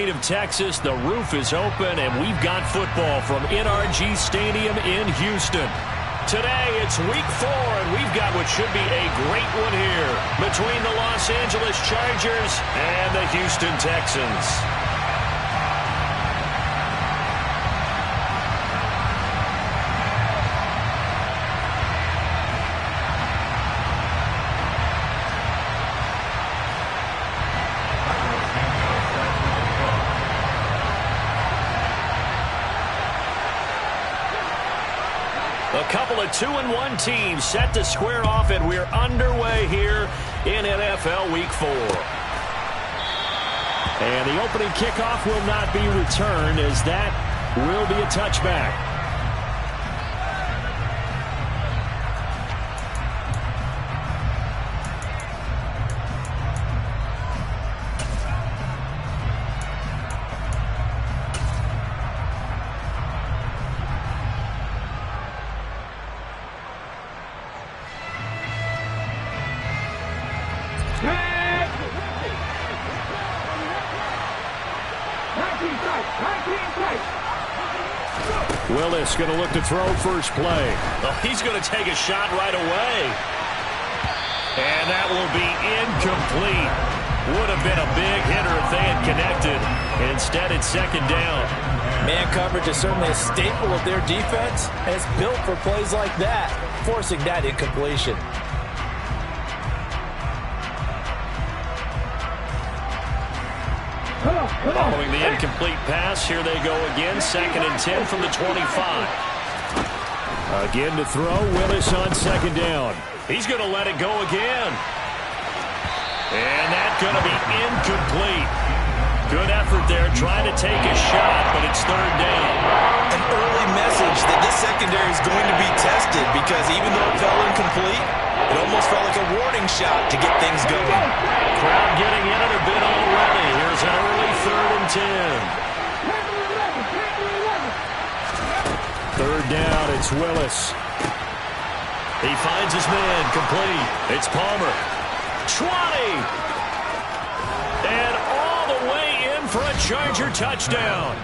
state of Texas. The roof is open, and we've got football from NRG Stadium in Houston. Today, it's week 4, and we've got what should be a great one here between the Los Angeles Chargers and the Houston Texans. A couple of 2-1 teams set to square off, and we're underway here in NFL Week 4. And the opening kickoff will not be returned, as that will be a touchback. Willis going to look to throw first play. Well, he's going to take a shot right away. And that will be incomplete. Would have been a big hitter if they had connected. Instead, it's second down. Man coverage is certainly a staple of their defense, and it's built for plays like that, forcing that incompletion. Following the incomplete pass, here they go again. 2nd and 10 from the 25. Again to throw. Willis on second down. He's going to let it go again. And that's going to be incomplete. Good effort there, trying to take a shot, but it's third down. An early message that this secondary is going to be tested, because even though it fell incomplete, it almost felt like a warning shot to get things going. Crowd getting in it a bit already. Here's an early 3rd and 10. Third down, it's Willis. He finds his man, complete. It's Palmer. 20! And all the way in for a Charger touchdown.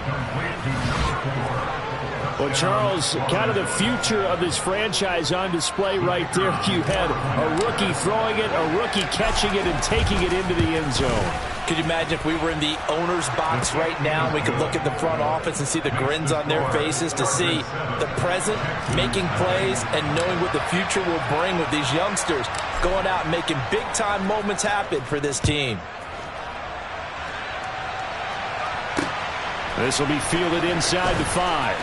Well, Charles, kind of the future of this franchise on display right there. You had a rookie throwing it, a rookie catching it, and taking it into the end zone. Could you imagine if we were in the owner's box right now and we could look at the front office and see the grins on their faces, to see the present making plays and knowing what the future will bring with these youngsters going out and making big-time moments happen for this team. This will be fielded inside the 5.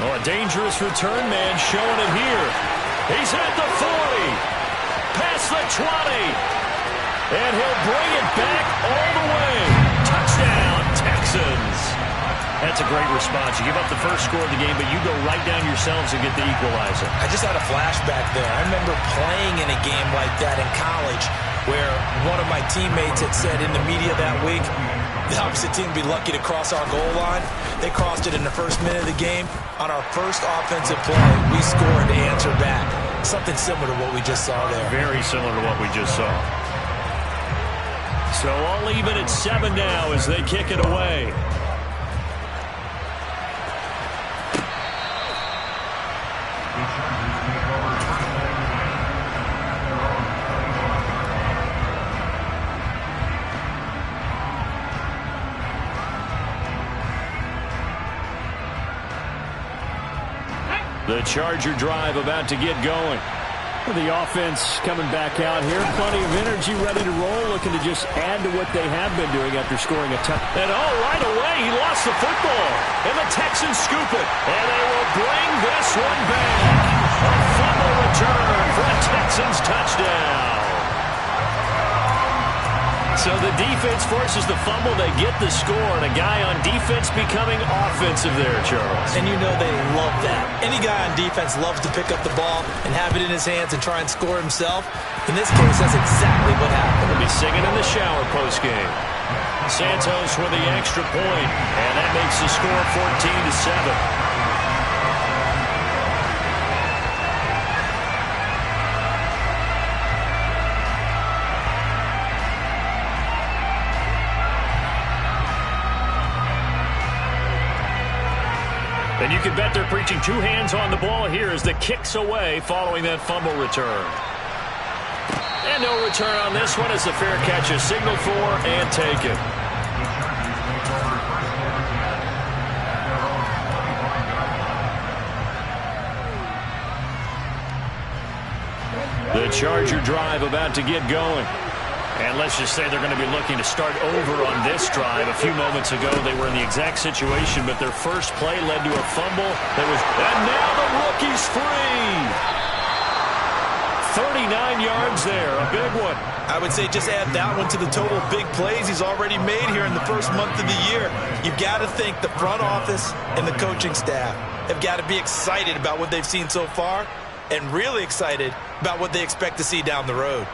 Oh, a dangerous return man showing it here. He's at the 40. Past the 20. And he'll bring it back all the way. Touchdown, Texans. That's a great response. You give up the first score of the game, but you go right down yourselves and get the equalizer. I just had a flashback there. I remember playing in a game like that in college, where one of my teammates had said in the media that week, the opposite team would be lucky to cross our goal line. They crossed it in the first minute of the game. On our first offensive play, we scored to answer back. Something similar to what we just saw there. Very similar to what we just saw. So all even at 7 now as they kick it away. The Charger drive about to get going. The offense coming back out here. Plenty of energy, ready to roll, looking to just add to what they have been doing after scoring a touchdown. And right away, he lost the football. And the Texans scoop it. And they will bring this one back. A fumble return for a Texans touchdown. So the defense forces the fumble. They get the score. And a guy on defense becoming offensive there, Charles. And you know they love that. Any guy on defense loves to pick up the ball and have it in his hands and try and score himself. In this case, that's exactly what happened. They'll be singing in the shower postgame. Santos with the extra point. And that makes the score 14-7. And you can bet they're preaching two hands on the ball here as the kick's away following that fumble return. And no return on this one as the fair catch is signaled for and taken. The Charger drive about to get going. And let's just say they're going to be looking to start over on this drive. A few moments ago, they were in the exact situation, but their first play led to a fumble. And now the rookie's free. 39 yards there, a big one. I would say just add that one to the total big plays he's already made here in the first month of the year. You've got to think the front office and the coaching staff have got to be excited about what they've seen so far and really excited about what they expect to see down the road.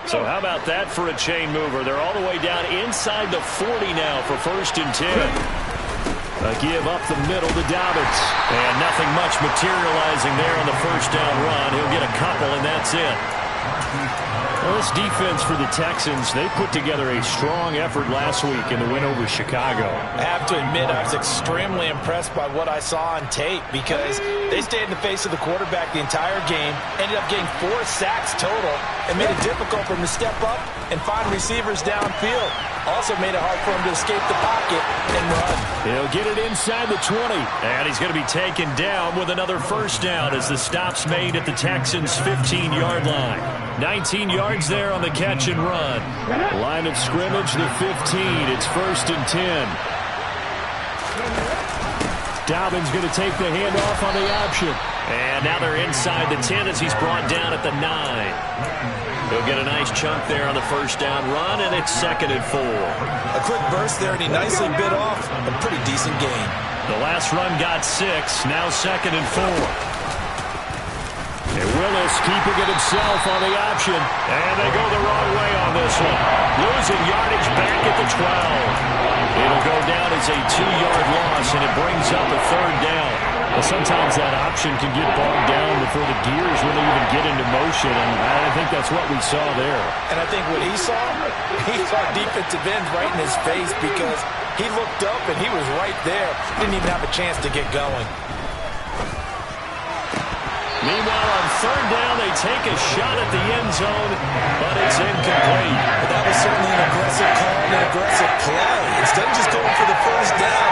So how about that for a chain mover? They're all the way down inside the 40 now for 1st and 10. A give up the middle to Dobbins. And nothing much materializing there on the first down run. He'll get a couple, and that's it. Well, this defense for the Texans, they put together a strong effort last week in the win over Chicago. I have to admit, I was extremely impressed by what I saw on tape because they stayed in the face of the quarterback the entire game, ended up getting 4 sacks total, and made it difficult for him to step up and find receivers downfield. Also made it hard for him to escape the pocket and run. He'll get it inside the 20. And he's going to be taken down with another first down as the stop's made at the Texans' 15-yard line. 19 yards there on the catch and run. Line of scrimmage, the 15. It's 1st and 10. Dobbins going to take the handoff on the option. And now they're inside the 10 as he's brought down at the 9. He'll get a nice chunk there on the first down run, and it's 2nd and 4. A quick burst there, and he nicely bit off a pretty decent gain. The last run got 6, now 2nd and 4. And Willis keeping it himself on the option. And they go the wrong way on this one. Losing yardage back at the 12. It'll go down as a 2-yard loss, and it brings up a 3rd down. Well, sometimes that option can get bogged down before the gears really even get into motion, and I think that's what we saw there. And I think what he saw defensive end right in his face because he looked up and he was right there. Didn't even have a chance to get going. Meanwhile, on 3rd down, they take a shot at the end zone, but it's incomplete. But that was certainly an aggressive call and an aggressive play. Instead of just going for the first down,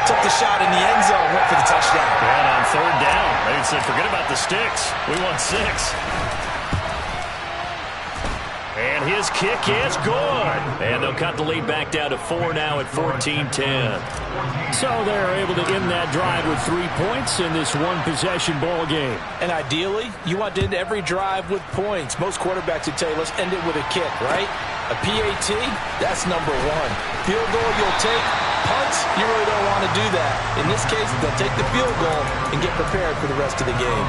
took the shot in the end zone, went for the touchdown. And on 3rd down, they said, forget about the sticks. We want 6. And his kick is good. And they'll cut the lead back down to 4 now at 14-10. So they're able to end that drive with 3 points in this one-possession ball game. And ideally, you want to end every drive with points. Most quarterbacks would tell you, let's end it with a kick, right? A PAT, that's number 1. Field goal you'll take. Punts, you really don't want to do that. In this case, they'll take the field goal and get prepared for the rest of the game.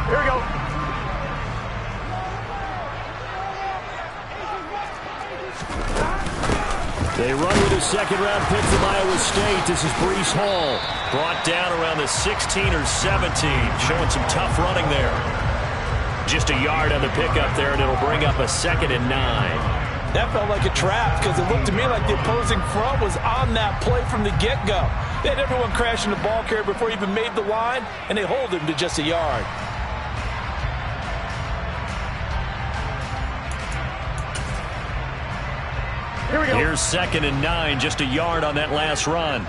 Here we go. They run with a 2nd-round pick from Iowa State. This is Breece Hall. Brought down around the 16 or 17. Showing some tough running there. Just a yard on the pickup there, and it'll bring up a 2nd and 9. That felt like a trap because it looked to me like the opposing front was on that play from the get-go. They had everyone crashing the ball carrier before he even made the line, and they hold him to just a yard. Here we go. Here's 2nd and 9, just a yard on that last run.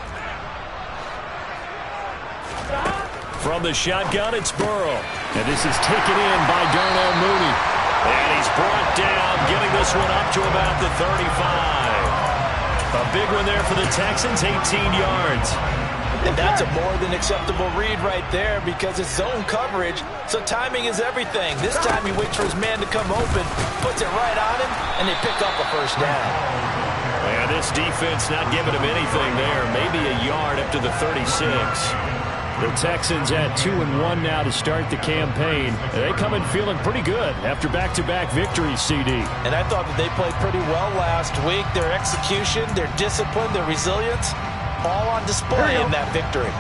From the shotgun, it's Burrow. And this is taken in by Darnell Mooney. And he's brought down, getting this one up to about the 35. A big one there for the Texans, 18 yards. And that's a more than acceptable read right there because it's zone coverage, so timing is everything. This time he waits for his man to come open, puts it right on him, and they pick up a first down. And this defense not giving him anything there. Maybe a yard up to the 36. The Texans at 2-1 now to start the campaign. They come in feeling pretty good after back-to-back victories, CD. And I thought that they played pretty well last week. Their execution, their discipline, their resilience, all on display in that victory.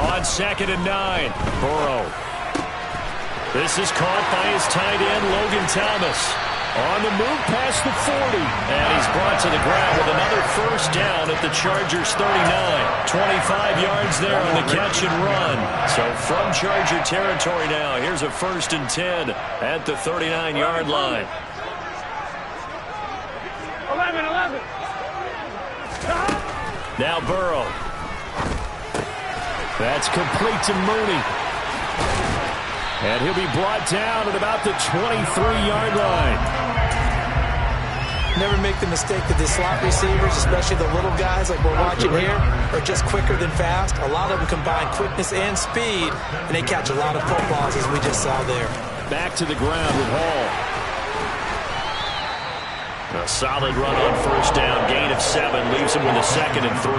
On 2nd and 9, Burrow. This is caught by his tight end, Logan Thomas. On the move past the 40. And he's brought to the ground with another first down at the Chargers' 39. 25 yards there on the catch and run. So from Charger territory now, here's a 1st and 10 at the 39-yard line. 11. Now Burrow. That's complete to Mooney. And he'll be brought down at about the 23-yard line. Never make the mistake that the slot receivers, especially the little guys like we're watching here, are just quicker than fast. A lot of them combine quickness and speed, and they catch a lot of footballs, as we just saw there. Back to the ground with Hall. A solid run on first down. Gain of 7 leaves him with a 2nd and 3.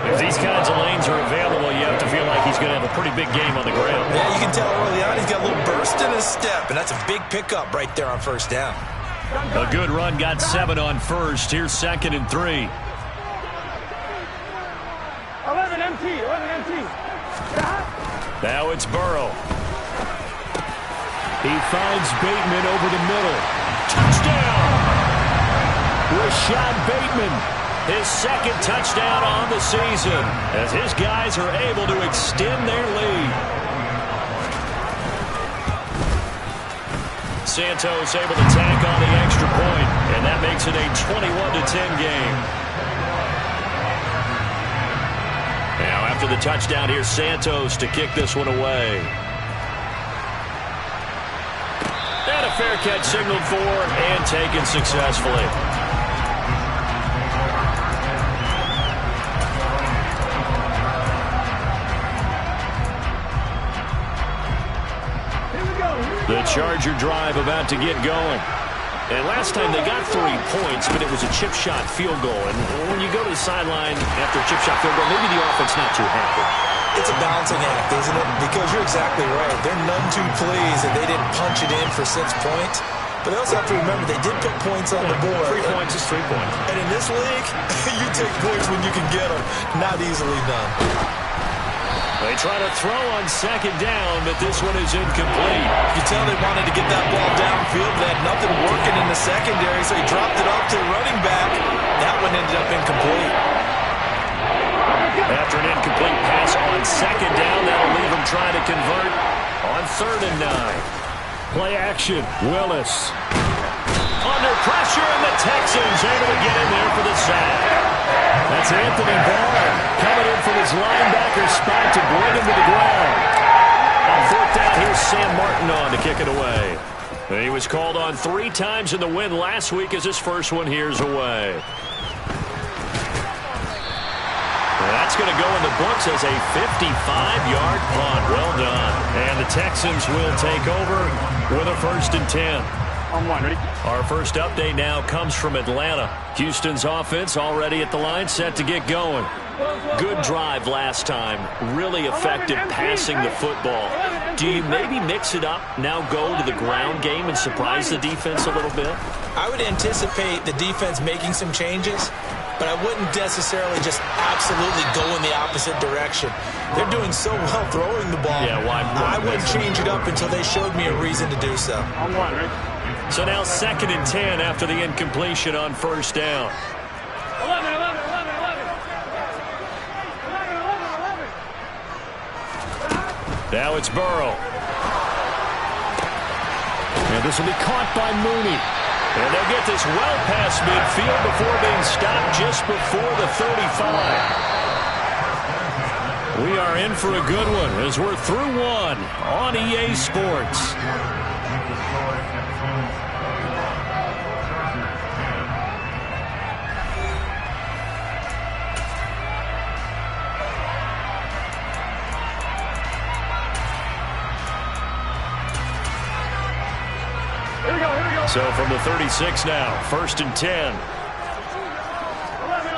If these kinds of lanes are available, you have to feel like he's going to have a pretty big game on the ground. Yeah, you can tell early on he's got a little burst in his step, and that's a big pickup right there on first down. A good run, got 7 on first. Here's 2nd and 3. 11 MT. Now it's Burrow. He finds Bateman over the middle. Touchdown! Rashad Bateman, his 2nd touchdown on the season, as his guys are able to extend their lead. Santos able to tack on the extra point, and that makes it a 21-10 game. Now after the touchdown, here's Santos to kick this one away. And a fair catch signaled for and taken successfully. The Charger drive about to get going. And last time they got 3 points, but it was a chip shot field goal. And when you go to the sideline after a chip shot field goal, maybe the offense not too happy. It's a balancing act, isn't it? Because you're exactly right. They're none too pleased that they didn't punch it in for 6 points. But they also have to remember they did put points on the board. 3 points is 3 points. And in this league, you take points when you can get them. Not easily done. They try to throw on 2nd down, but this one is incomplete. You tell they wanted to get that ball downfield. They had nothing working in the secondary, so he dropped it off to the running back. That one ended up incomplete. After an incomplete pass on 2nd down, that'll leave him trying to convert on 3rd and 9. Play action, Willis. Under pressure, and the Texans able to get in there for the sack. That's Anthony Barr coming in from his linebacker spot to bring him to the ground. On 4th down, here's Sam Martin on to kick it away. He was called on 3 times in the win last week as his first one here's away. That's going to go in the books as a 55-yard punt. Well done. And the Texans will take over with a 1st and 10. On 1, ready? Our first update now comes from Atlanta. Houston's offense already at the line, set to get going. Good drive last time. Really effective passing the football. Do you maybe mix it up, now go to the ground game and surprise the defense a little bit? I would anticipate the defense making some changes, but I wouldn't necessarily just absolutely go in the opposite direction. They're doing so well throwing the ball. Yeah, why? I wouldn't change it up until they showed me a reason to do so. On 1, ready? So now 2nd and 10 after the incompletion on 1st down. 11. Now it's Burrow. And this will be caught by Mooney. And they'll get this well past midfield before being stopped just before the 35. We are in for a good one as we're through one on EA Sports. So from the 36 now, 1st and 10. 11.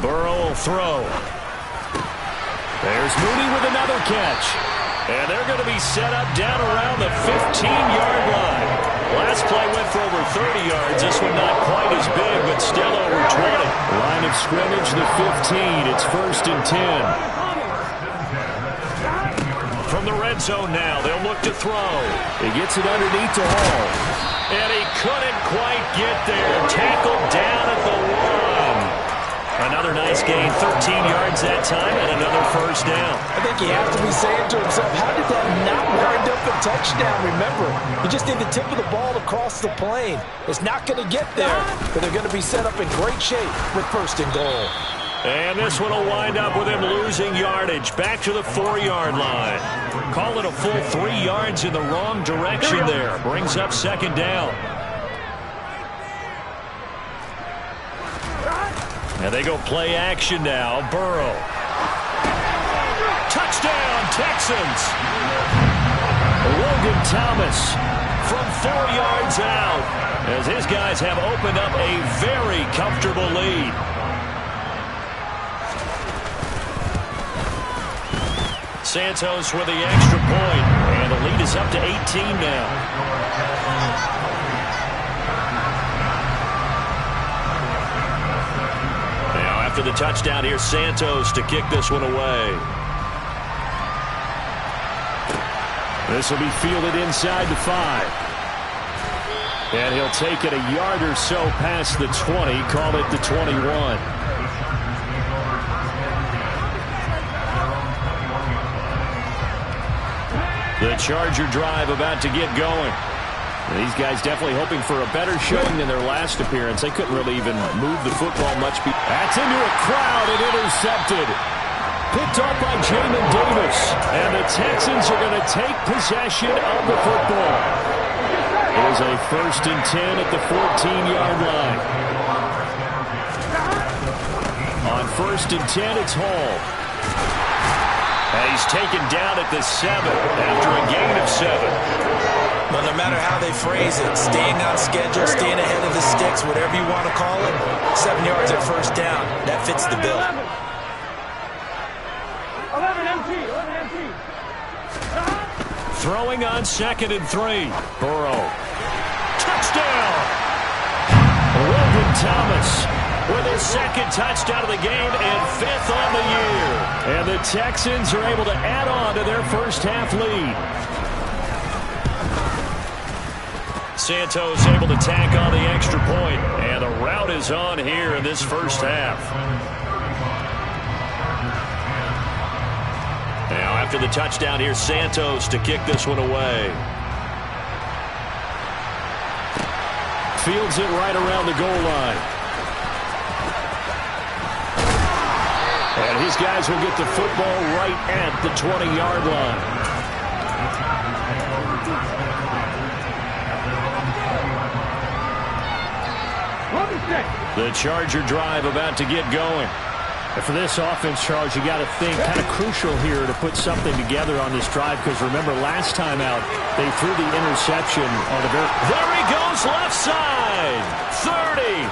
Burrow will throw. There's Mooney with another catch. And they're going to be set up down around the 15-yard line. Last play went for over 30 yards. This one not quite as big, but still over 20. Line of scrimmage, the 15. It's 1st and 10. From the red zone now, they'll look to throw. He gets it underneath to Hall. And he couldn't quite get there. Tackled down at the 1. Another nice gain, 13 yards that time, and another first down. I think he has to be saying to himself, how did that not wind up a touchdown? Remember, you just need the tip of the ball to cross the plane. It's not going to get there, but they're going to be set up in great shape with 1st and goal. And this one will wind up with him losing yardage back to the 4-yard line. Call it a full 3 yards in the wrong direction there. Brings up 2nd down. And they go play action now. Burrow. Touchdown, Texans. Logan Thomas from 4 yards out as his guys have opened up a very comfortable lead. Santos with the extra point, and the lead is up to 18 now. After the touchdown, here's Santos to kick this one away. This will be fielded inside the 5. And he'll take it a yard or so past the 20, call it the 21. The Charger drive about to get going. These guys definitely hoping for a better showing than their last appearance. They couldn't really even move the football much. That's into a crowd and intercepted. Picked off by Jamin Davis. And the Texans are going to take possession of the football. It is a 1st and 10 at the 14-yard line. On 1st and 10, it's Hall. And he's taken down at the 7 after a gain of 7. Well, no matter how they phrase it, staying on schedule, staying ahead of the sticks, whatever you want to call it, 7 yards at 1st down. That fits the bill. 11 MT. Throwing on 2nd and 3. Burrow. Touchdown! Logan Thomas with his 2nd touchdown of the game and 5th on the year. And the Texans are able to add on to their first half lead. Santos able to tack on the extra point, and the route is on here in this first half. Now after the touchdown, here's Santos to kick this one away. Fields it right around the goal line. And his guys will get the football right at the 20-yard line. The Charger drive about to get going. And for this offense, Charles, you got to think kind of crucial here to put something together on this drive, because remember last time out they threw the interception on the very. There he goes, left side. 30,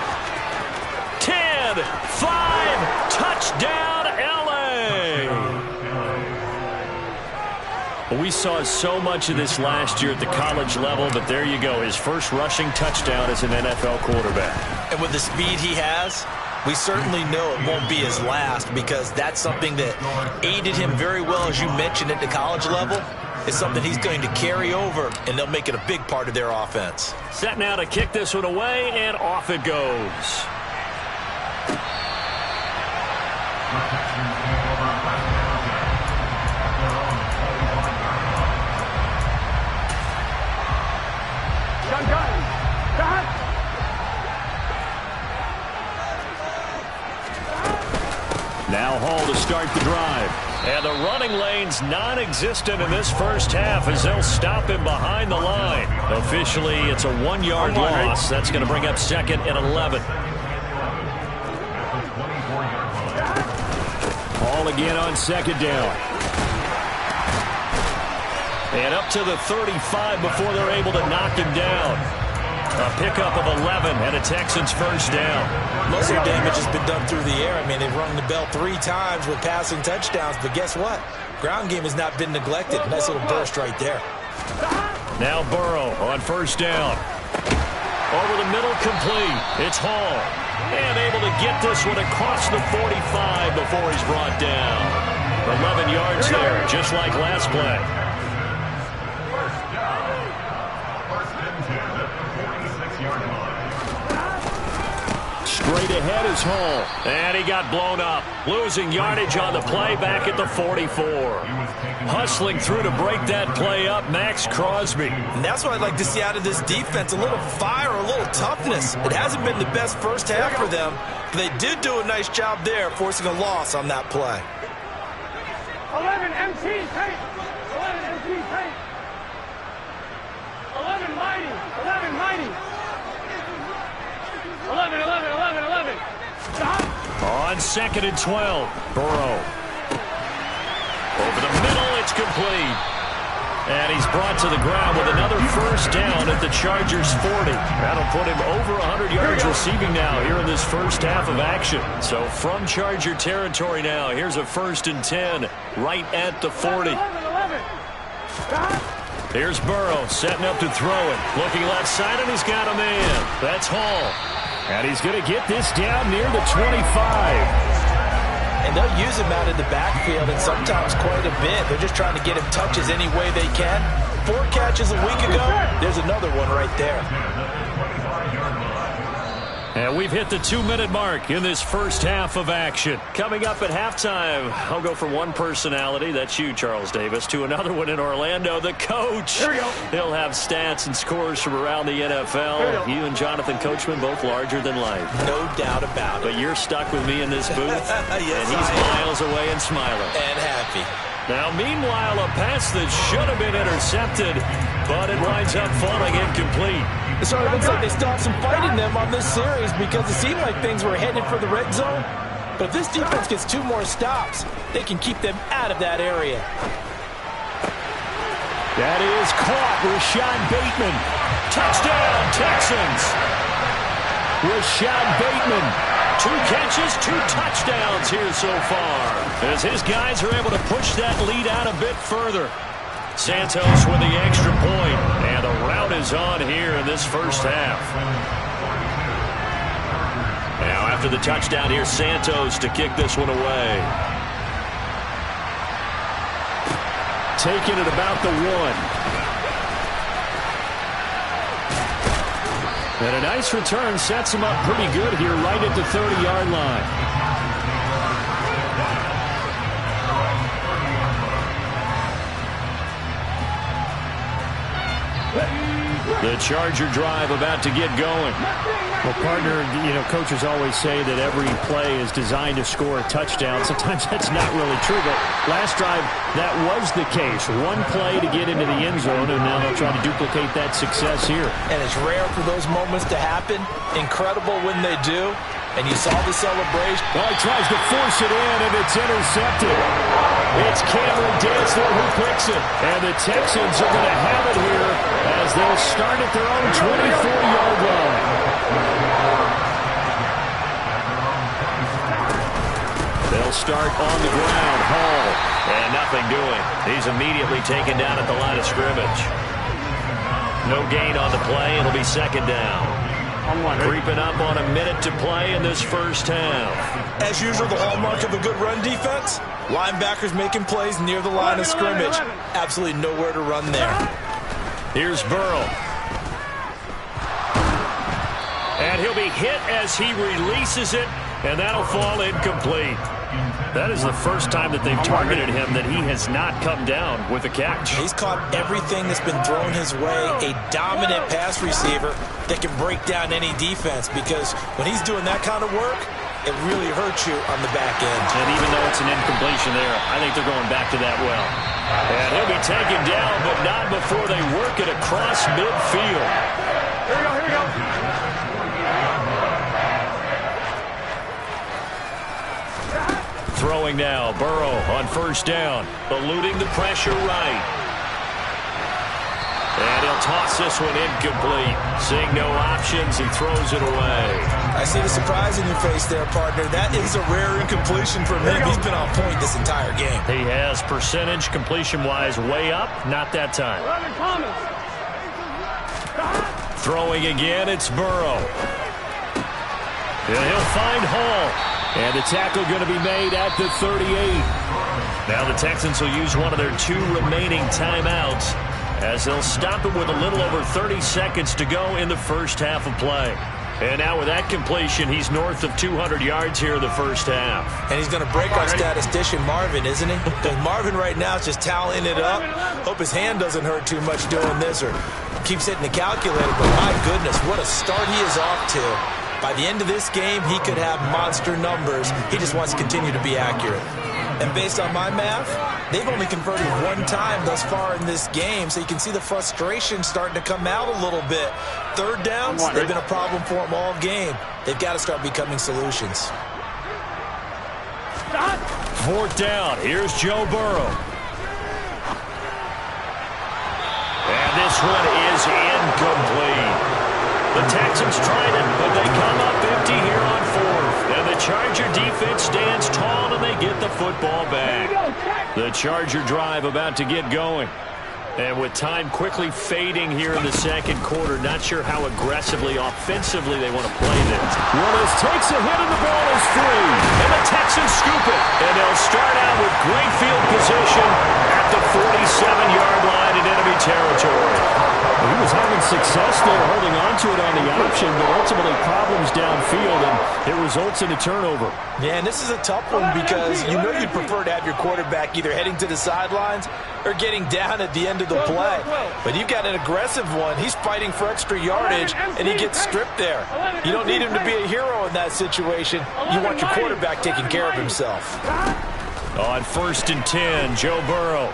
10, 5, touchdown LA. We saw so much of this last year at the college level, but there you go, his first rushing touchdown as an NFL quarterback. And with the speed he has, we certainly know it won't be his last, because that's something that aided him very well, as you mentioned, at the college level. It's something he's going to carry over, and they'll make it a big part of their offense. Set now to kick this one away, and off it goes. Now Hall to start the drive. And the running lane's non-existent in this first half as they'll stop him behind the line. Officially, it's a 1-yard loss. That's going to bring up 2nd and 11. Hall again on 2nd down. And up to the 35 before they're able to knock him down. A pickup of 11 and a Texans first down. Muscle damage has been done through the air. I mean, they've rung the bell 3 times with passing touchdowns, but guess what? Ground game has not been neglected. Nice little burst right there. Now Burrow on first down. Over the middle, complete. It's Hall. And able to get this one across the 45 before he's brought down. 11 yards there, just like last play. Straight ahead is Hall. And he got blown up. Losing yardage on the play back at the 44. Hustling through to break that play up, Max Crosby. And that's what I'd like to see out of this defense, a little fire, a little toughness. It hasn't been the best first half for them, but they did do a nice job there, forcing a loss on that play. 11 MT tape. 11 MT tape. 11 mighty. 11 mighty. 11, 11, 11, 11. Stop. On 2nd and 12, Burrow. Over the middle, it's complete. And he's brought to the ground with another first down at the Chargers' 40. That'll put him over 100 yards receiving now here in this first half of action. So from Charger territory now, here's a 1st and 10 right at the 40. 11, 11. Stop. Here's Burrow setting up to throw it. Looking left side, and he's got a man. That's Hall. And he's going to get this down near the 25. And they'll use him out in the backfield, and sometimes quite a bit. They're just trying to get him touches any way they can. 4 catches a week ago. There's another one right there. And we've hit the 2-minute mark in this first half of action. Coming up at halftime, I'll go from one personality, that's you, Charles Davis, to another one in Orlando, the coach. Here we go. He'll have stats and scores from around the NFL. You and Jonathan Coachman, both larger than life. No doubt about it. But you're stuck with me in this booth, Yes, and he's miles away and smiling. And happy. Now, meanwhile, a pass that should have been intercepted, but it winds up falling incomplete. So it looks like they still have some fight in them on this series because it seemed like things were headed for the red zone. But if this defense gets 2 more stops, they can keep them out of that area. That is caught. Rashad Bateman. Touchdown, Texans. Rashad Bateman. 2 catches, 2 touchdowns here so far, as his guys are able to push that lead out a bit further. Santos with the extra point, and the rout is on here in this first half. Now after the touchdown, here's Santos to kick this one away. Taking it about the 1. And a nice return sets him up pretty good here right at the 30-yard line. The Charger drive about to get going. Well, partner, you know, coaches always say that every play is designed to score a touchdown. Sometimes that's not really true, but last drive, that was the case. 1 play to get into the end zone, and now they'll try to duplicate that success here. And it's rare for those moments to happen. Incredible when they do. And you saw the celebration. Well, he tries to force it in, and it's intercepted. It's Cameron Dantzler who picks it. And the Texans are going to have it here as they'll start at their own 24-yard line. They'll start on the ground. Hall. And nothing doing. He's immediately taken down at the line of scrimmage. No gain on the play. It'll be 2nd down. Creeping up on a minute to play in this first half. As usual, the hallmark of a good run defense, linebackers making plays near the line of scrimmage. Absolutely nowhere to run there. Here's Burrow. And he'll be hit as he releases it, and that'll fall incomplete. That is the first time that they've targeted him that he has not come down with a catch. He's caught everything that's been thrown his way. A dominant pass receiver that can break down any defense, because when he's doing that kind of work, it really hurts you on the back end. And even though it's an incompletion there, I think they're going back to that well. And he'll be taken down, but not before they work it across midfield. Here we go, here we go. Throwing now, Burrow on first down, eluding the pressure right. And he'll toss this one incomplete. Seeing no options, he throws it away. I see the surprise in your face there, partner. That is a rare incompletion from him. He's been on point this entire game. He has percentage completion-wise way up. Not that time. Throwing again, it's Burrow. And he'll find Hall. And the tackle going to be made at the 38. Now the Texans will use one of their 2 remaining timeouts as they'll stop it with a little over 30 seconds to go in the first half of play. And now with that completion, he's north of 200 yards here in the first half. And he's going to break our statistician Marvin, isn't he? Because Marvin right now is just tallying it up. Hope his hand doesn't hurt too much doing this or keeps hitting the calculator. But my goodness, what a start he is off to. By the end of this game, he could have monster numbers. He just wants to continue to be accurate. And based on my math, they've only converted 1 time thus far in this game, so you can see the frustration starting to come out a little bit. Third downs, they've been a problem for them all game. They've got to start becoming solutions. 4th down. Here's Joe Burrow. And this one is incomplete. The Texans tried it, but they come up empty here on 4th. And the Charger defense stands tall, and they get the football back. The Charger drive about to get going. And with time quickly fading here in the second quarter, not sure how aggressively, offensively they want to play this. Willis takes a hit, and the ball is free. And the Texans scoop it. And they'll start out with great field position at the 47-yard line in enemy territory. He was having success there holding on to it on the option, but ultimately problems downfield, and it results in a turnover. Yeah, and this is a tough one because you know you'd prefer to have your quarterback either heading to the sidelines or getting down at the end of the play. But you've got an aggressive one. He's fighting for extra yardage, and he gets stripped there. You don't need him to be a hero in that situation. You want your quarterback taking care of himself. On 1st and 10, Joe Burrow.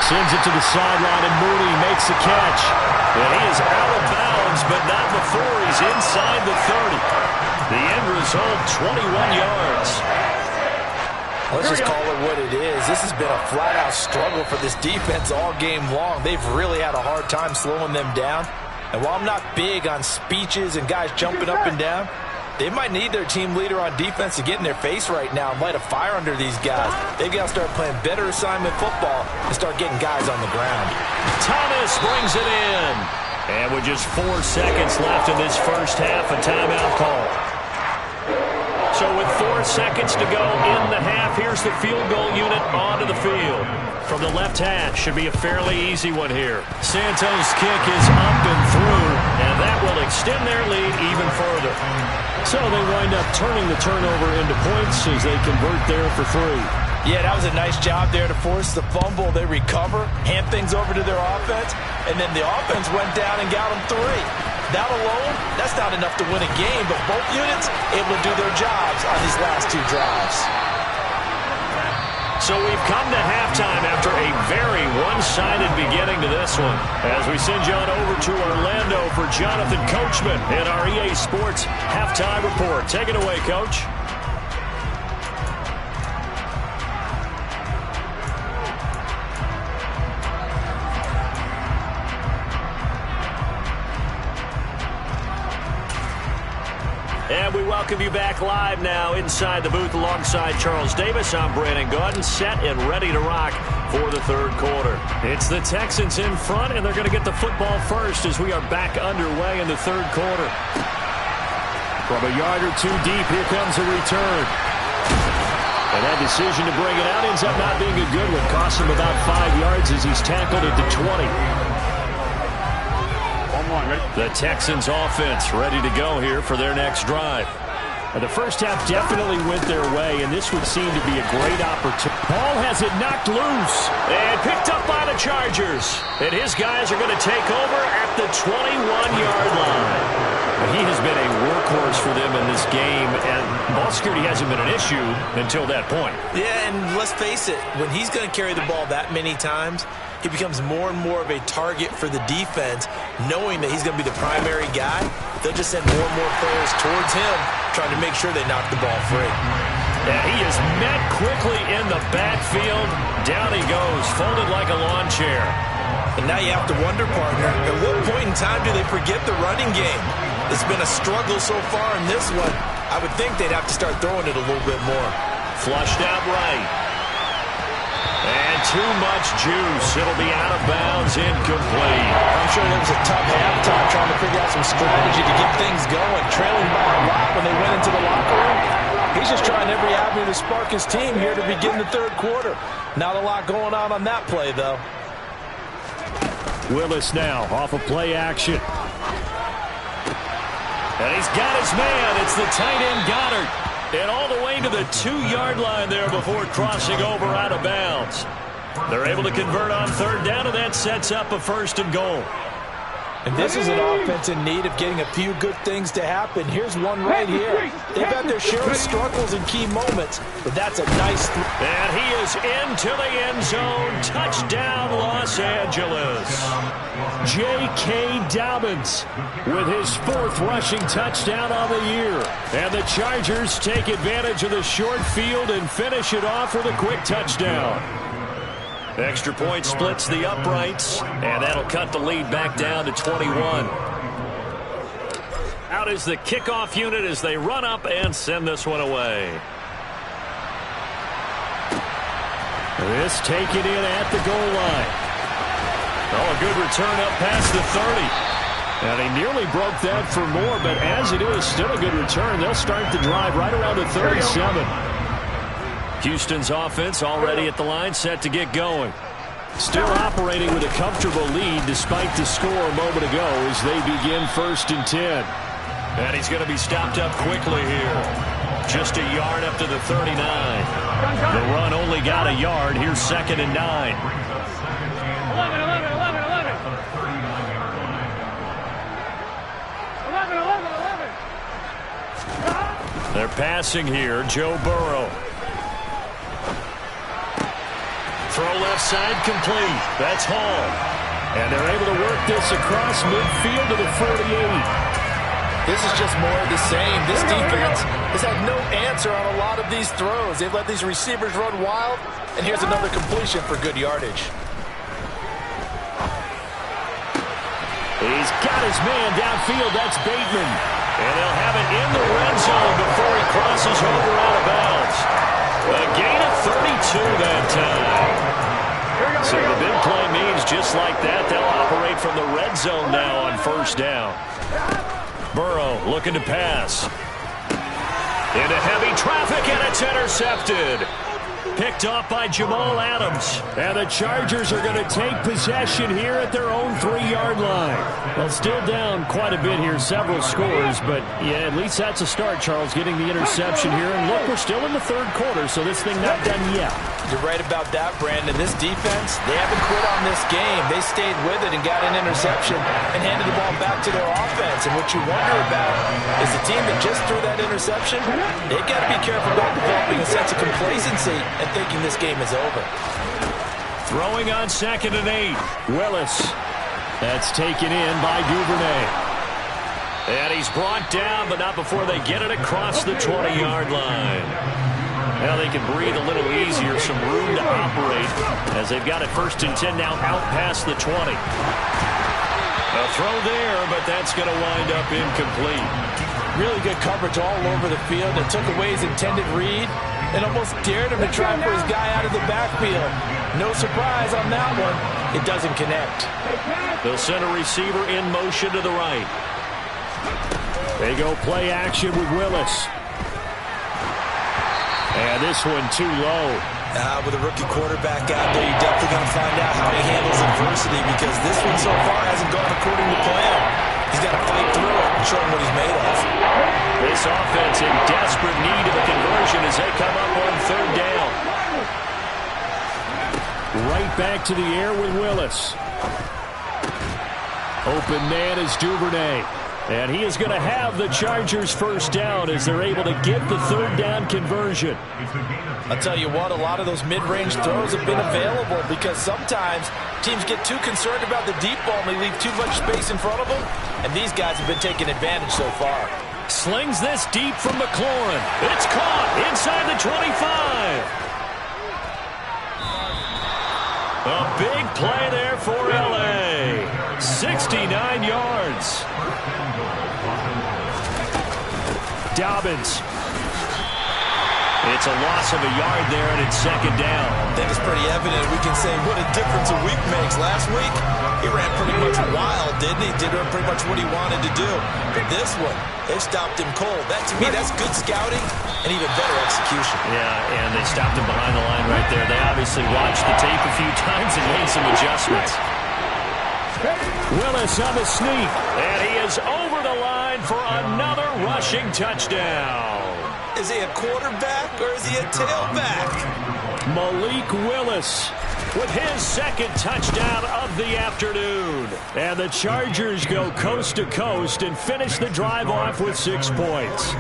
Sends it to the sideline, and Mooney makes the catch. And he is out of bounds, but not before he's inside the 30. The end result, 21 yards. Let's just call it what it is. This has been a flat-out struggle for this defense all game long. They've really had a hard time slowing them down. And while I'm not big on speeches and guys jumping up and down, they might need their team leader on defense to get in their face right now and light a fire under these guys. They've got to start playing better assignment football and start getting guys on the ground. Thomas brings it in. And with just 4 seconds left in this first half, a timeout call. So with 4 seconds to go in the half, here's the field goal unit onto the field. From the left hash, should be a fairly easy one here. Santos' kick is up and through, and that will extend their lead even further. So they wind up turning the turnover into points as they convert there for 3. Yeah, that was a nice job there to force the fumble. They recover, hand things over to their offense, and then the offense went down and got them 3. That alone, that's not enough to win a game, but both units able to do their jobs on these last 2 drives. So we've come to halftime after a very one-sided beginning to this one. As we send you on over to Orlando for Jonathan Coachman in our EA Sports Halftime Report. Take it away, Coach. And we welcome you back live now inside the booth alongside Charles Davis. I'm Brandon Gaudin, set and ready to rock for the third quarter. It's the Texans in front, and they're going to get the football first as we are back underway in the third quarter. From a yard or 2 deep, here comes a return. And that decision to bring it out ends up not being a good one. Costs him about 5 yards as he's tackled at the 20. The Texans offense ready to go here for their next drive. And the first half definitely went their way, and this would seem to be a great opportunity. Ball has it knocked loose and picked up by the Chargers. And his guys are going to take over at the 21-yard line. He has been a workhorse for them in this game, and ball security hasn't been an issue until that point. Yeah, and let's face it, when he's going to carry the ball that many times, he becomes more and more of a target for the defense, knowing that he's going to be the primary guy. They'll just send more and more players towards him, trying to make sure they knock the ball free. And he is met quickly in the backfield. Down he goes, folded like a lawn chair. And now you have to wonder, partner, at what point in time do they forget the running game? It's been a struggle so far in this one. I would think they'd have to start throwing it a little bit more. Flushed out right. And too much juice. It'll be out of bounds, incomplete. I'm sure there was a tough halftime trying to figure out some strategy to get things going. Trailing by a lot when they went into the locker room. He's just trying every avenue to spark his team here to begin the third quarter. Not a lot going on that play, though. Willis now off of play action. And he's got his man. It's the tight end Goddard. And all the way to the 2-yard line there before crossing over out of bounds. They're able to convert on third down, and that sets up a 1st and goal. And this is an offense in need of getting a few good things to happen. Here's one right here. They've had their share of struggles in key moments, but that's a nice... And he is into the end zone. Touchdown, Los Angeles. J.K. Dobbins with his 4th rushing touchdown on the year. And the Chargers take advantage of the short field and finish it off with a quick touchdown. Extra point splits the uprights, and that'll cut the lead back down to 21. Out is the kickoff unit as they run up and send this one away. This taken in at the goal line. Oh, a good return up past the 30. And he nearly broke that for more, but as it is, still a good return. They'll start the drive right around the 37. Houston's offense already at the line, set to get going. Still operating with a comfortable lead despite the score a moment ago as they begin 1st and 10. And he's going to be stopped up quickly here. Just a yard up to the 39. The run only got a yard. Here's 2nd and 9. 11, 11, 11, 11. 11, 11, 11. They're passing here. Joe Burrow. Throw left side complete. That's Hall. And they're able to work this across midfield to the 48. This is just more of the same. This defense has had no answer on a lot of these throws. They've let these receivers run wild, and here's another completion for good yardage. He's got his man downfield. That's Bateman. And they'll have it in the red zone before he crosses over out of bounds. A gain of 32 that time. So the big play means just like that, they'll operate from the red zone now on 1st down. Burrow looking to pass. Into heavy traffic, and it's intercepted. Picked off by Jamal Adams. And the Chargers are going to take possession here at their own 3-yard line. Well, still down quite a bit here, several scores, but yeah, at least that's a start, Charles, getting the interception here. And look, we're still in the 3rd quarter, so this thing not done yet. You're right about that, Brandon. This defense, they haven't quit on this game. They stayed with it and got an interception and handed the ball back to their offense. And what you wonder about is the team that just threw that interception, they've got to be careful about developing a sense of complacency and thinking this game is over. Throwing on 2nd and 8. Willis. That's taken in by Duvernay. And he's brought down, but not before they get it across the 20-yard line. Now they can breathe a little easier, some room to operate as they've got it 1st and 10 now out past the 20. A throw there, but that's going to wind up incomplete. Really good coverage all over the field. It took away his intended read and almost dared him to try for his guy out of the backfield. No surprise on that one. It doesn't connect. They'll send a receiver in motion to the right. They go play action with Willis. And this one too low. With a rookie quarterback out there, you're definitely going to find out how he handles adversity because this one so far hasn't gone according to plan. He's got to fight through it and show him what he's made of. This offense in desperate need of a conversion as they come up on 3rd down. Right back to the air with Willis. Open man is Duvernay. And he is going to have the Chargers 1st down as they're able to get the 3rd down conversion. I'll tell you what, a lot of those mid-range throws have been available because sometimes teams get too concerned about the deep ball and they leave too much space in front of them. And these guys have been taking advantage so far. Slings this deep from McLaurin. It's caught inside the 25. A big play there for L.A. 69 yards. Dobbins. It's a loss of a yard there, and it's second down. I think it's pretty evident. We can say what a difference a week makes. Last week, he ran pretty much wild, didn't he? Did pretty much what he wanted to do. This one, they stopped him cold. That, to me, that's good scouting and even better execution. Yeah, and they stopped him behind the line right there. They obviously watched the tape a few times and made some adjustments. Willis on the sneak, and he is over the line for another rushing touchdown. Is he a quarterback or is he a tailback? Malik Willis with his second touchdown of the afternoon. And the Chargers go coast to coast and finish the drive off with 6 points.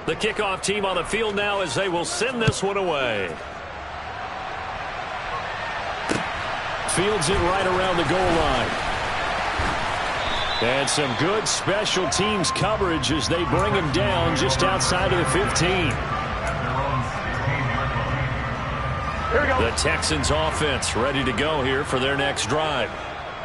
The kickoff team on the field now as they will send this one away. Fields it right around the goal line. And some good special teams coverage as they bring him down just outside of the 15. Here we go. The Texans offense ready to go here for their next drive.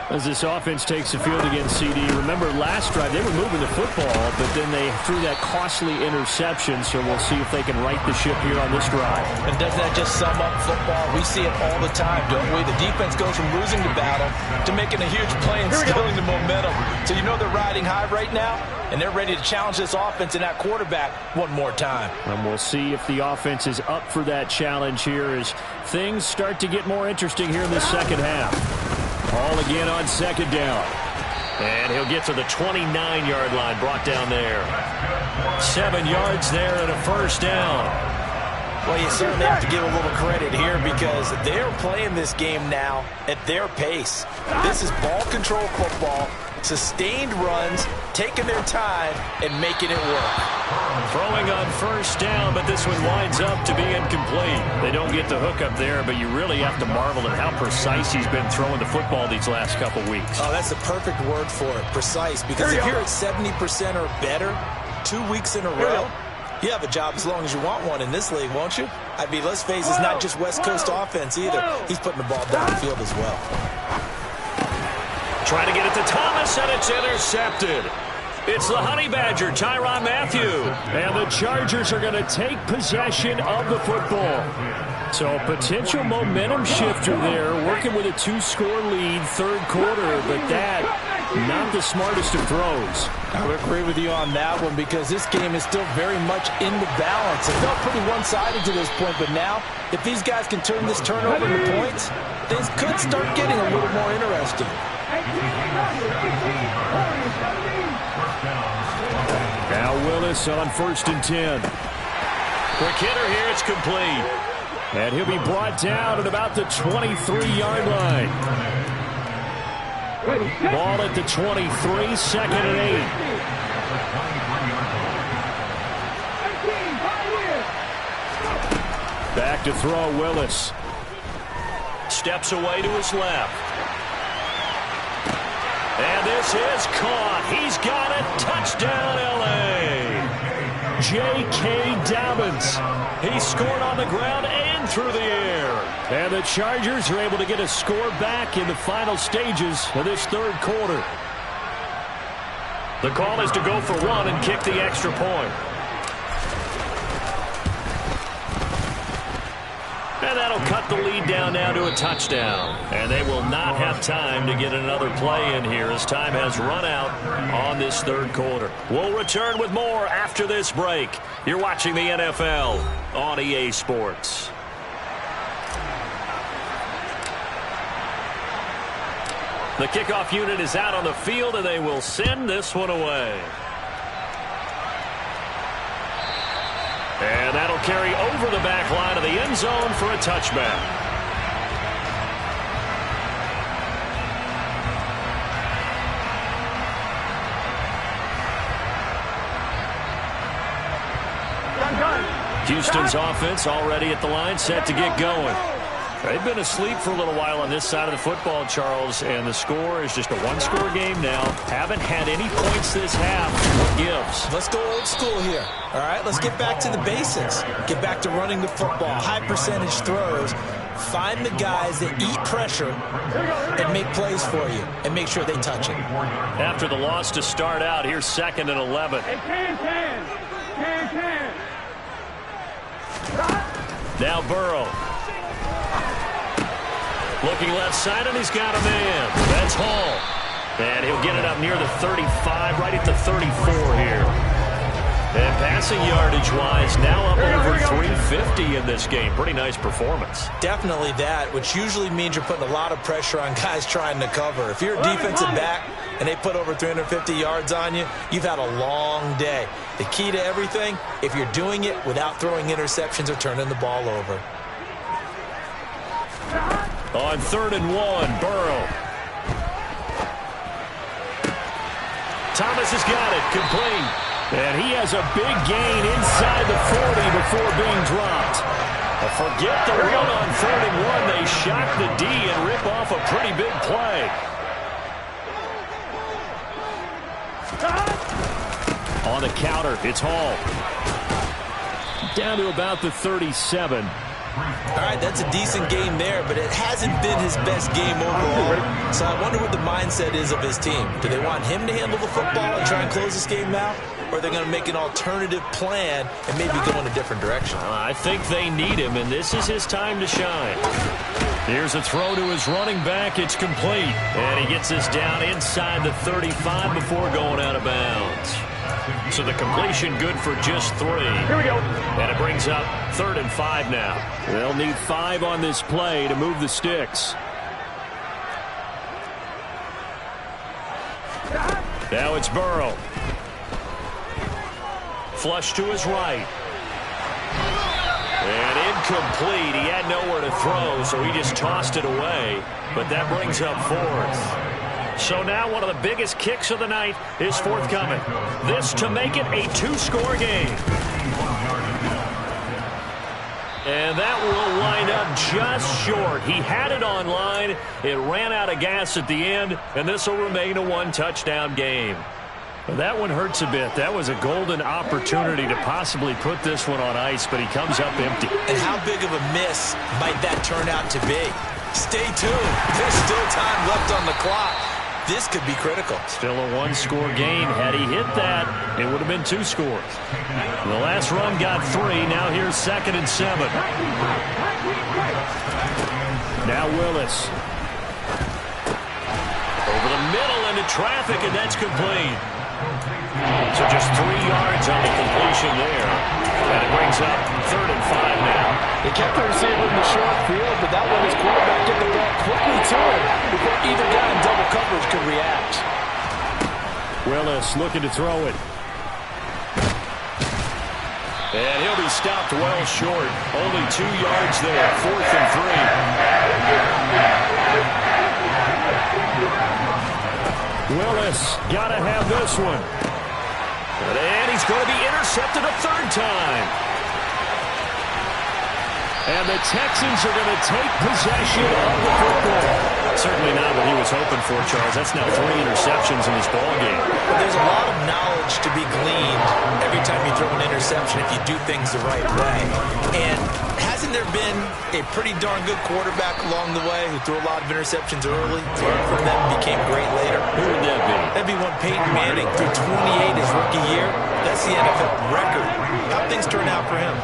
As this offense takes the field against CD, remember last drive they were moving the football, but then they threw that costly interception, so we'll see if they can right the ship here on this drive. And doesn't that just sum up football? We see it all the time, don't we? The defense goes from losing the battle to making a huge play and stealing the momentum. So you know they're riding high right now, and they're ready to challenge this offense and that quarterback one more time. And we'll see if the offense is up for that challenge here as things start to get more interesting here in the second half. Ball again on second down. And he'll get to the 29-yard line, brought down there. 7 yards there and a first down. Well, you certainly have to give a little credit here because they're playing this game now at their pace. This is ball control football, sustained runs, taking their time, and making it work. Throwing on first down, but this one winds up to be incomplete. They don't get the hook up there, but you really have to marvel at how precise he's been throwing the football these last couple weeks. Oh, that's the perfect word for it, precise, because if you're at 70% or better 2 weeks in a row, you have a job as long as you want one in this league, won't you? I mean, let's face it, it's not just West Coast offense either. He's putting the ball downfield as well. Trying to get it to Thomas, and it's intercepted. It's the Honey Badger, Tyrann Mathieu. And the Chargers are going to take possession of the football. So a potential momentum shifter there, working with a 2-score lead, third quarter, but that, not the smartest of throws. I would agree with you on that one because this game is still very much in the balance. It felt pretty one-sided to this point, but now, if these guys can turn this turnover into points, things could start getting a little more interesting. Now Willis on 1st and 10. Quick hitter here, it's complete. And he'll be brought down at about the 23-yard line. Ball at the 23, second and 8. Back to throw Willis. Steps away to his left. And this is caught. He's got it. Touchdown, L.A. J.K. Dobbins. He scored on the ground and through the air. And the Chargers are able to get a score back in the final stages of this third quarter. The call is to go for one and kick the extra point. And that'll cut the lead down now to a touchdown. And they will not have time to get another play in here as time has run out on this third quarter. We'll return with more after this break. You're watching the NFL on EA Sports. The kickoff unit is out on the field, and they will send this one away. And that'll carry over the back line of the end zone for a touchback. Houston's offense already at the line, set to get going. They've been asleep for a little while on this side of the football, Charles, and the score is just a one-score game now. Haven't had any points this half. What gives? Let's go old school here. All right, let's get back to the basics. Get back to running the football, high percentage throws. Find the guys that eat pressure and make plays for you and make sure they touch it. After the loss to start out, here's 2nd and 11. Now Burrow. Looking left side, and he's got a man. That's Hall. And he'll get it up near the 35, right at the 34 here. And passing yardage-wise, now up over 350 in this game. Pretty nice performance. Definitely that, which usually means you're putting a lot of pressure on guys trying to cover. If you're a defensive back and they put over 350 yards on you, you've had a long day. The key to everything, if you're doing it without throwing interceptions or turning the ball over. On 3rd and 1, Burrow. Thomas has got it, complete. And he has a big gain inside the 40 before being dropped. Forget the run on 3rd and 1. They shock the D and rip off a pretty big play. On the counter, it's Hall. Down to about the 37. All right, that's a decent game there, but it hasn't been his best game overall. So I wonder what the mindset is of his team. Do they want him to handle the football and try and close this game out? Or are they going to make an alternative plan and maybe go in a different direction? I think they need him, and this is his time to shine. Here's a throw to his running back. It's complete. And he gets this down inside the 35 before going out of bounds. So the completion good for just 3. Here we go. And it brings up 3rd and 5 now. They'll need 5 on this play to move the sticks. Now it's Burrow. Flush to his right. And incomplete. He had nowhere to throw, so he just tossed it away. But that brings up 4th. So now one of the biggest kicks of the night is forthcoming. This to make it a 2-score game. And that will wind up just short. He had it on line. It ran out of gas at the end, and this will remain a 1-touchdown game. Well, that one hurts a bit. That was a golden opportunity to possibly put this one on ice, but he comes up empty. And how big of a miss might that turn out to be? Stay tuned. There's still time left on the clock. This could be critical. Still a 1-score game. Had he hit that, it would have been 2 scores. The last run got 3. Now here's 2nd and 7. Now Willis. Over the middle into traffic, and that's complete. So just 3 yards on the completion there. And it brings up 3rd and 5 now. They kept the receiver in the short field, but that one his quarterback get the ball quickly to him before either guy in double coverage could react. Willis looking to throw it. And he'll be stopped well short. Only 2 yards there. 4th and 3. Willis got to have this one. And he's going to be intercepted a 3rd time. And the Texans are going to take possession of the football. Certainly not what he was hoping for, Charles. That's now 3 interceptions in this ballgame. But there's a lot of knowledge to be gleaned every time you throw an interception if you do things the right way. And hasn't there been a pretty darn good quarterback along the way who threw a lot of interceptions early, learned from them, became great later? Who would that be? That'd be one Peyton Manning threw 28 his rookie year. That's the NFL record. How'd things turn out for him?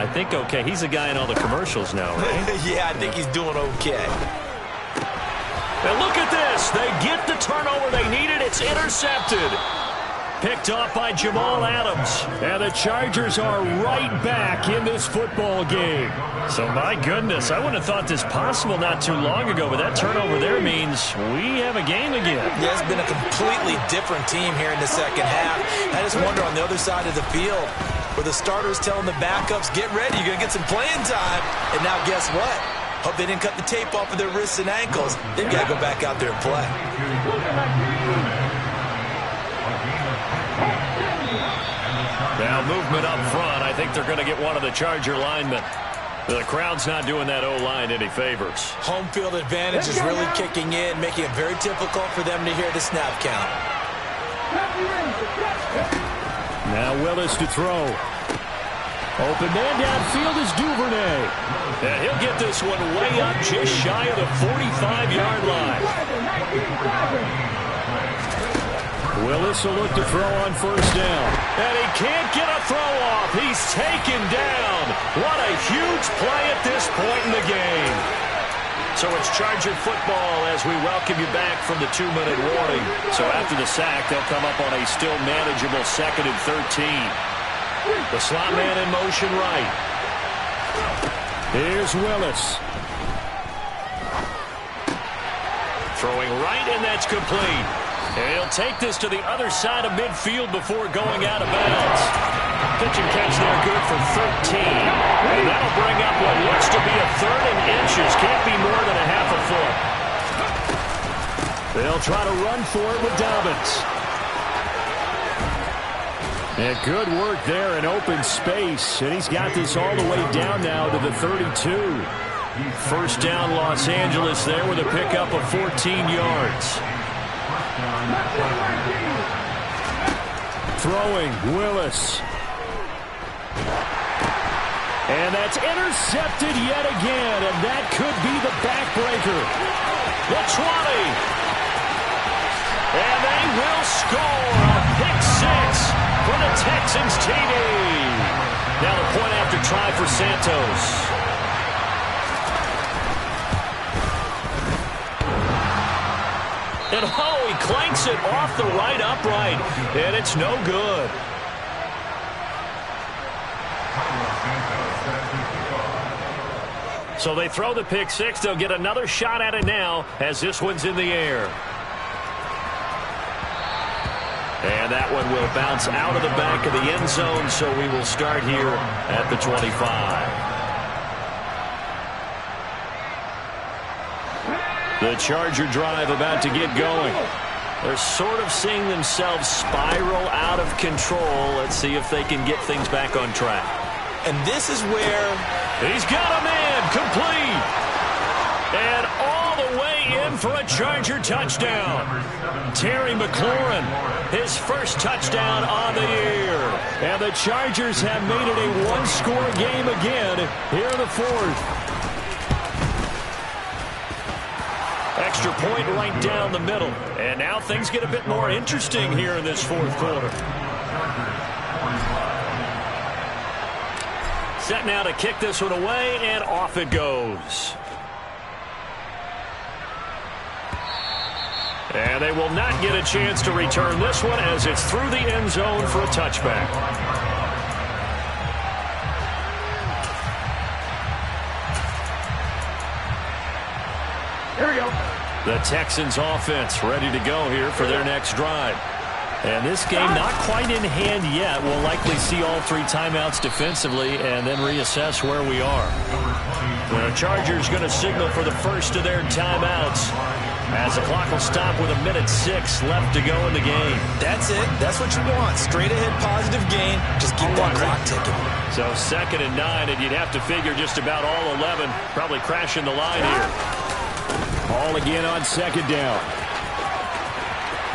I think okay. He's a guy in all the commercials now, right? Yeah, I think he's doing okay. And look at this. They get the turnover they needed. It's intercepted. Picked off by Jamal Adams. And the Chargers are right back in this football game. So, my goodness, I wouldn't have thought this possible not too long ago, but that turnover there means we have a game again. Yeah, it's been a completely different team here in the second half. I just wonder on the other side of the field, where the starters telling the backups, get ready, you're going to get some playing time. And now guess what? Hope they didn't cut the tape off of their wrists and ankles. They've got to go back out there and play. Now movement up front. I think they're going to get one of the Charger linemen. The crowd's not doing that O-line any favors. Home field advantage is really kicking in, making it very difficult for them to hear the snap count. Now Willis to throw. Open man downfield is Duvernay. And he'll get this one way up just shy of the 45-yard line. Willis will look to throw on first down. And he can't get a throw off. He's taken down. What a huge play at this point in the game. So it's Charger football as we welcome you back from the 2-minute warning. So after the sack, they'll come up on a still manageable 2nd and 13. The slot man in motion right. Here's Willis. Throwing right, and that's complete. And he'll take this to the other side of midfield before going out of bounds. Pitch and catch there good for 13. And that'll bring up what looks to be a 3rd and inches. Can't be more than a half a foot. They'll try to run for it with Dobbins. And good work there in open space. And he's got this all the way down now to the 32. First down Los Angeles there with a pickup of 14 yards. Throwing, Willis. And that's intercepted yet again, and that could be the backbreaker. The 20. And they will score a pick 6 for the Texans TD. Now the point after try for Santos. And oh, he clanks it off the right upright, and it's no good. So they throw the pick 6. They'll get another shot at it now as this one's in the air. And that one will bounce out of the back of the end zone, so we will start here at the 25. The Charger drive about to get going. They're sort of seeing themselves spiral out of control. Let's see if they can get things back on track. And this is where he's got a man complete. And all the way in for a Charger touchdown. Terry McLaurin, his first touchdown on the year. And the Chargers have made it a one-score game again here in the 4th. Extra point right down the middle. And now things get a bit more interesting here in this 4th quarter. Set now to kick this one away, and off it goes. And they will not get a chance to return this one as it's through the end zone for a touchback. Here we go. The Texans offense ready to go here for their next drive. And this game not quite in hand yet. We'll likely see all 3 timeouts defensively and then reassess where we are. The Chargers going to signal for the first of their timeouts as the clock will stop with 1:06 left to go in the game. That's it. That's what you want. Straight ahead positive gain. Just keep that clock ticking. So 2nd and 9, and you'd have to figure just about all 11 probably crashing the line here. Ball again on 2nd down.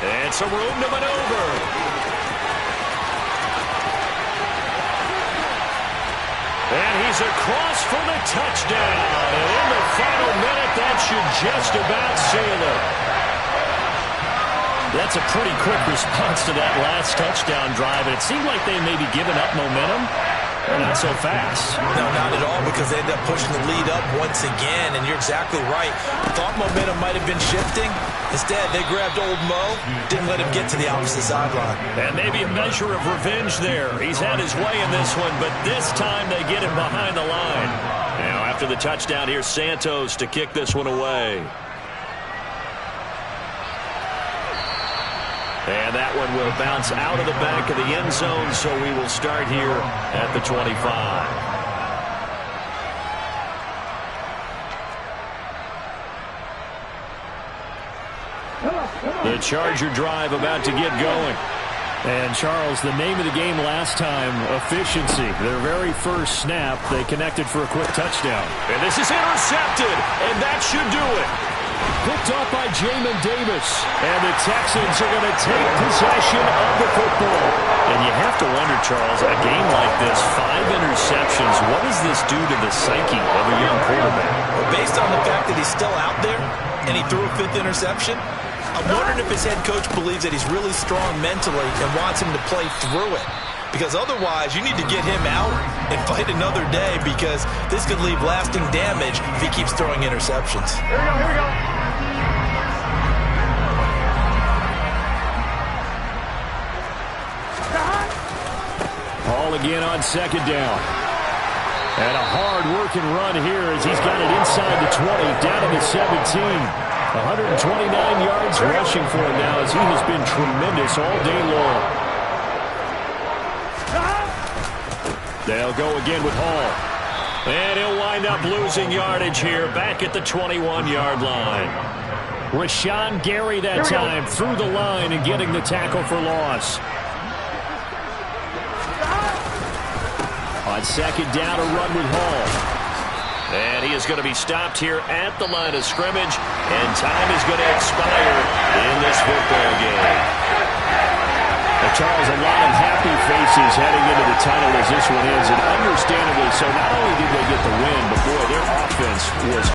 And some room to maneuver. And he's across for the touchdown. And in the final minute, that should just about seal it. That's a pretty quick response to that last touchdown drive. And it seemed like they may be giving up momentum. Not so fast. No, not at all, because they ended up pushing the lead up once again, and you're exactly right. Thought momentum might have been shifting. Instead, they grabbed old Mo, didn't let him get to the opposite sideline. And maybe a measure of revenge there. He's had his way in this one, but this time they get him behind the line. Now, after the touchdown, here's Santos to kick this one away. And that one will bounce out of the back of the end zone, so we will start here at the 25. The Charger drive about to get going. And, Charles, the name of the game last time, efficiency. Their very first snap, they connected for a quick touchdown. And this is intercepted, and that should do it. Picked off by Jamin Davis. And the Texans are going to take possession of the football. And you have to wonder, Charles, a game like this, 5 interceptions, what does this do to the psyche of a young quarterback? Well, based on the fact that he's still out there and he threw a 5th interception, I'm wondering if his head coach believes that he's really strong mentally and wants him to play through it. Because otherwise, you need to get him out and fight another day, because this could leave lasting damage if he keeps throwing interceptions. Here we go. Ball again on 2nd down. And a hard-working run here as he's got it inside the 20, down to the 17. 129 yards rushing for him now, as he has been tremendous all day long. They'll go again with Hall. And he'll wind up losing yardage here, back at the 21-yard line. Rashawn Gary that time through the line and getting the tackle for loss. On 2nd down, a run with Hall. And he is going to be stopped here at the line of scrimmage, and time is going to expire in this football game. Well, Charles, a lot of happy faces heading into the tunnel as this one ends, and understandably so. Not only did they get the win, but boy, their offense was